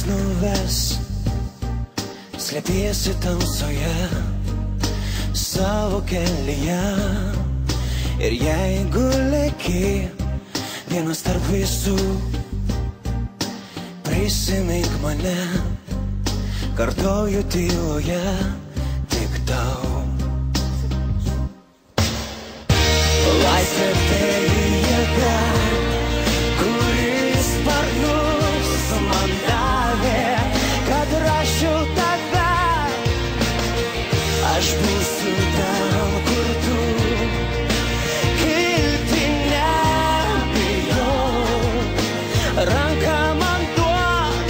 nuves, slėpiesi tamsoje savo kelyje. Ir jeigu leki vienas tarp visų, prisimink mane, kartoju tyloje tik tau. Laisvė tai jėga, kuris sparnus man davė, kad rasčiau tave. Aš būsiu ten, kur tu, kilti nebijok, ranką man duok,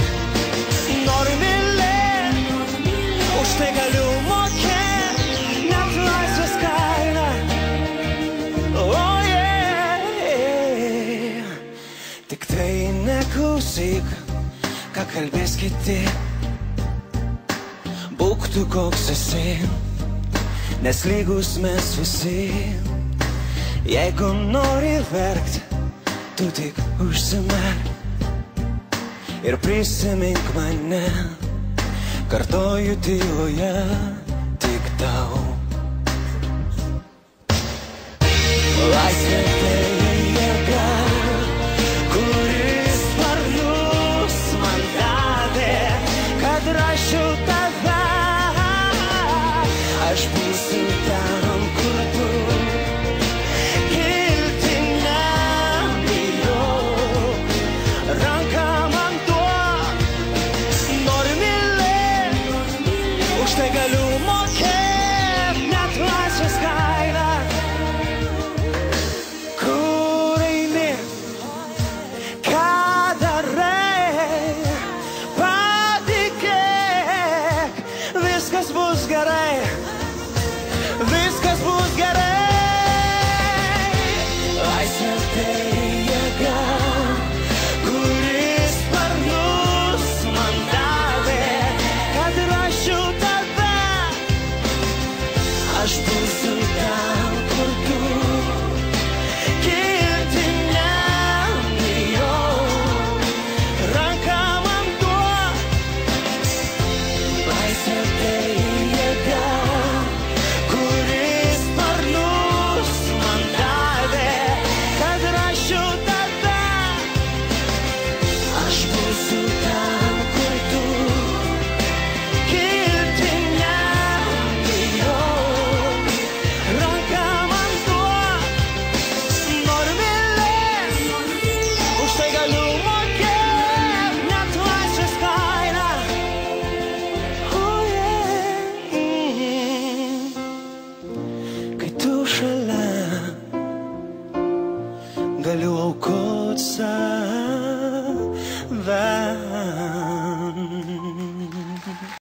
noriu mylėt, už tai galiu mokėt, net laisvės kainą. Tik tai neklausyk, ką kalbės kiti, būk tu koks esi, nes lygus mes visi. Jeigu nori verkt, tu tik užsimerk ir prisimink mane, kartoju tyloje tik tau. Laisvė tai jėga, kuris sparnus man davė, kad rasčiau tave. Aš būsiu ten, kur tu, kilti nebijok, ranką man duok, noriu mylėt, už tai galiu mokėt, net laisvės kainą. Kur eini, ką darai, patikėk, viskas bus gerai. Viskas bus gerai. Laisvė tai jėga, kuris sparnus man davė, kad rasčiau tave. Aš būsiu ten, kur tu, kilti nebijok, ranką man duok. Laisvė tai jėga, kuris sparnus man davė, kad rasčiau tave. Aš būsiu ten, kur tu, kilti nebijok, ranką man duok, noriu mylėt, už tai galiu mokėt, net laisvės kainą. Kai tu šalia, galiu aukot save.